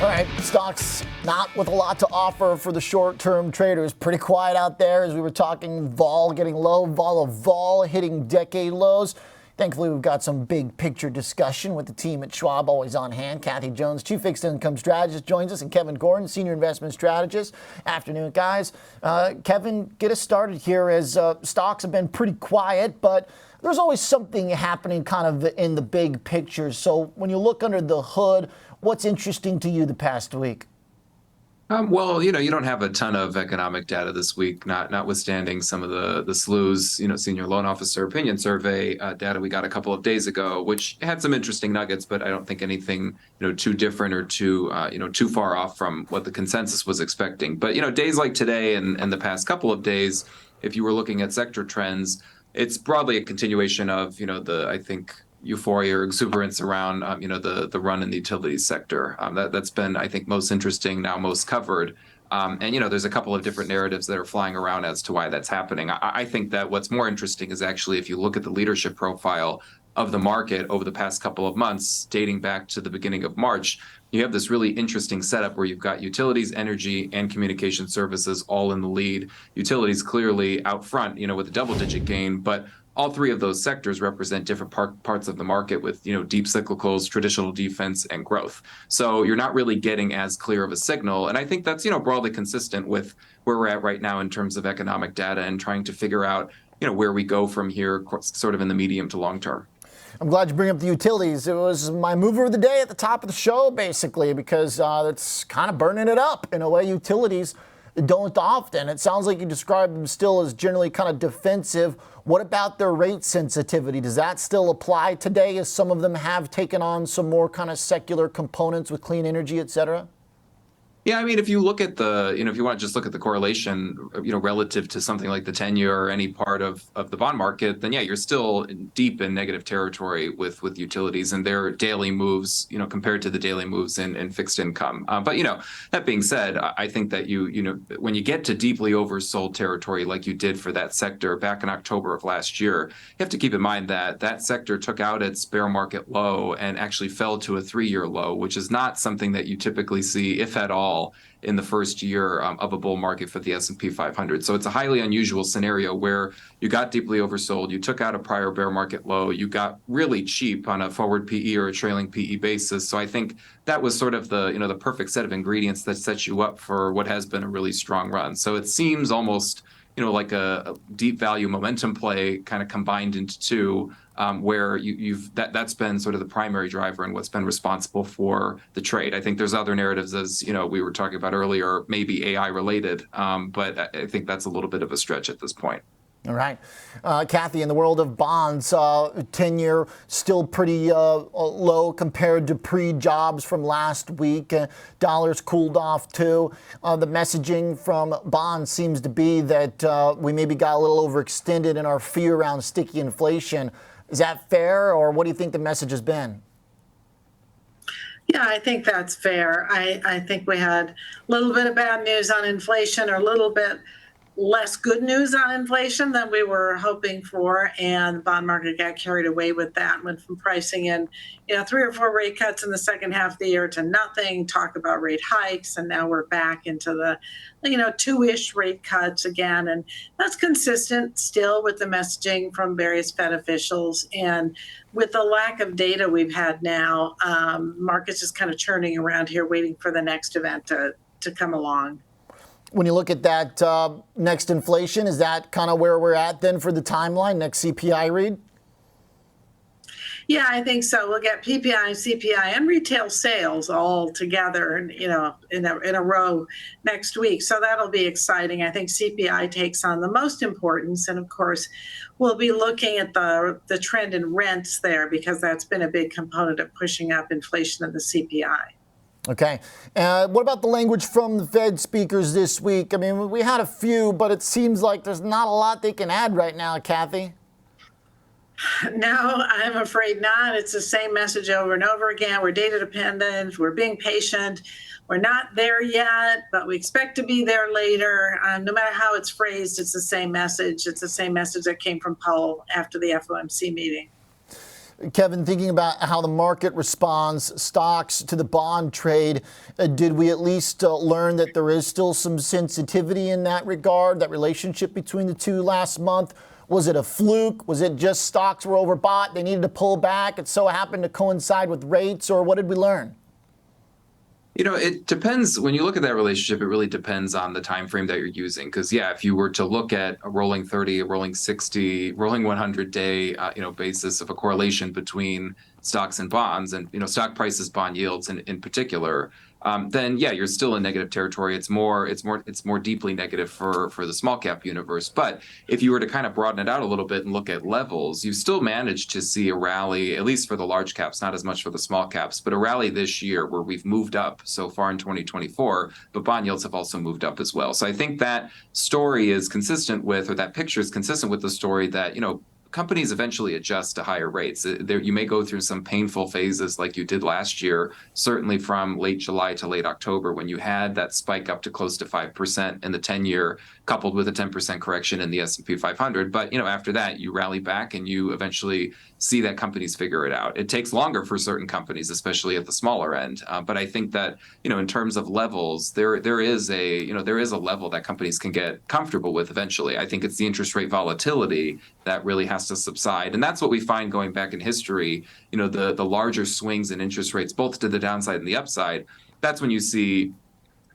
All right, stocks not with a lot to offer for the short-term traders. Pretty quiet out there as we were talking. Vol getting low, vol hitting decade lows. Thankfully, we've got some big picture discussion with the team at Schwab always on hand. Kathy Jones, Chief Fixed Income Strategist, joins us, and Kevin Gordon, Senior Investment Strategist. Afternoon, guys. Kevin, get us started here as stocks have been pretty quiet, but there's always something happening kind of in the big picture. So when you look under the hood, what's interesting to you the past week? Well, you don't have a ton of economic data this week, notwithstanding some of the SLU's, senior loan officer opinion survey data we got a couple of days ago, which had some interesting nuggets, but I don't think anything, too different or too far off from what the consensus was expecting. But, days like today and the past couple of days, if you were looking at sector trends, it's broadly a continuation of, I think, euphoria or exuberance around, the run in the utilities sector. That's been, I think, most interesting, now most covered. And, there's a couple of different narratives that are flying around as to why that's happening. I think that what's more interesting is actually if you look at the leadership profile of the market over the past couple of months, dating back to the beginning of March, you have this really interesting setup where you've got utilities, energy, and communication services all in the lead. Utilities clearly out front, with a double-digit gain, but all three of those sectors represent different parts of the market with, deep cyclicals, traditional defense, and growth. So you're not really getting as clear of a signal. And I think that's, broadly consistent with where we're at right now in terms of economic data and trying to figure out, where we go from here, sort of in the medium to long term. I'm glad you bring up the utilities. It was my mover of the day at the top of the show, basically, because it's kind of burning it up in a way utilities don't often. It sounds like you describe them still as generally kind of defensive. What about their rate sensitivity? Does that still apply today as some of them have taken on some more kind of secular components with clean energy, et cetera? Yeah, I mean, if you look at if you want to just look at the correlation, relative to something like the 10-year or any part of the bond market, then yeah, you're still deep in negative territory with utilities and their daily moves, compared to the daily moves in fixed income. But, that being said, I think that when you get to deeply oversold territory like you did for that sector back in October of last year, you have to keep in mind that that sector took out its bear market low and actually fell to a 3-year low, which is not something that you typically see, if at all, in the first year of a bull market for the S&P 500. So it's a highly unusual scenario where you got deeply oversold, you took out a prior bear market low, you got really cheap on a forward PE or a trailing PE basis. So I think that was sort of the perfect set of ingredients that sets you up for what has been a really strong run. So it seems almost like a deep value momentum play kind of combined into two, where that's been sort of the primary driver and what's been responsible for the trade. I think there's other narratives, as we were talking about earlier, maybe AI related, but I think that's a little bit of a stretch at this point. All right. Kathy, in the world of bonds, 10-year still pretty low compared to pre-jobs from last week. Dollars cooled off too. The messaging from bonds seems to be that we maybe got a little overextended in our fear around sticky inflation. Is that fair, or what do you think the message has been? Yeah, I think that's fair. I think we had a little bit of bad news on inflation, or a little bit less good news on inflation than we were hoping for, and the bond market got carried away with that, went from pricing in 3 or 4 rate cuts in the second half of the year to nothing, talk about rate hikes, and now we're back into the 2-ish rate cuts again. And that's consistent still with the messaging from various Fed officials. And with the lack of data we've had now, markets just kind of churning around here waiting for the next event to come along. When you look at that next inflation, is that kind of where we're at then for the timeline, next CPI read? Yeah, I think so. We'll get PPI, CPI, and retail sales all together, in a row next week. So that'll be exciting. I think CPI takes on the most importance, and of course, we'll be looking at the trend in rents there, because that's been a big component of pushing up inflation in the CPI. Okay. What about the language from the Fed speakers this week? I mean, we had a few, but it seems like there's not a lot they can add right now, Kathy. No, I'm afraid not. It's the same message over and over again. We're data dependent. We're being patient. We're not there yet, but we expect to be there later. No matter how it's phrased, it's the same message. It's the same message that came from Powell after the FOMC meeting. Kevin, thinking about how the market responds, stocks to the bond trade, did we at least learn that there is still some sensitivity in that regard, that relationship between the two last month? Was it a fluke? Was it just stocks were overbought? They needed to pull back. It so happened to coincide with rates, or what did we learn? It depends. When you look at that relationship, it really depends on the time frame that you're using. Because yeah, if you were to look at a rolling 30, a rolling 60, rolling 100-day, basis of a correlation between stocks and bonds, and stock prices, bond yields, in particular, then yeah, you're still in negative territory. It's more deeply negative for the small cap universe. But if you were to kind of broaden it out a little bit and look at levels, you still managed to see a rally, at least for the large caps, not as much for the small caps, but a rally this year where we've moved up so far in 2024, but bond yields have also moved up as well. So I think that story is consistent with, or that picture is consistent with the story that, companies eventually adjust to higher rates. You may go through some painful phases like you did last year, certainly from late July to late October, when you had that spike up to close to 5% in the 10-year, coupled with a 10% correction in the S&P 500. But after that, you rally back and you eventually see that companies figure it out. It takes longer for certain companies, especially at the smaller end. But I think that in terms of levels, there is a level that companies can get comfortable with eventually. I think it's the interest rate volatility that really has to subside, and that's what we find going back in history. The larger swings in interest rates, both to the downside and the upside. That's when you see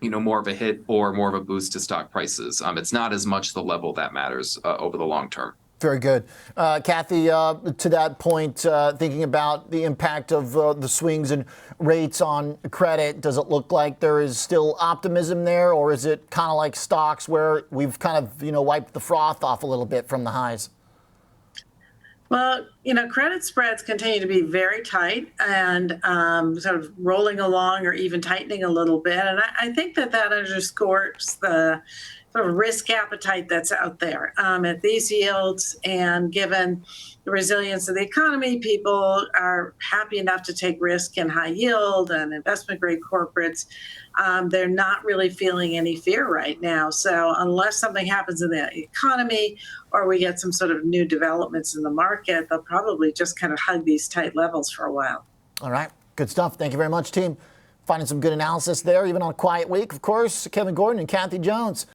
more of a hit or more of a boost to stock prices. It's not as much the level that matters over the long term. Very good. Kathy, to that point, thinking about the impact of the swings in rates on credit, does it look like there is still optimism there, or is it kind of like stocks where we've kind of, wiped the froth off a little bit from the highs? Well, credit spreads continue to be very tight and sort of rolling along or even tightening a little bit. And I think that underscores the sort of risk appetite that's out there at these yields. And given the resilience of the economy, people are happy enough to take risk in high yield and investment grade corporates. They're not really feeling any fear right now. So unless something happens in the economy or we get some sort of new developments in the market, they'll probably just kind of hug these tight levels for a while. All right. Good stuff. Thank you very much, team. Finding some good analysis there, even on a quiet week, of course. Kevin Gordon and Kathy Jones.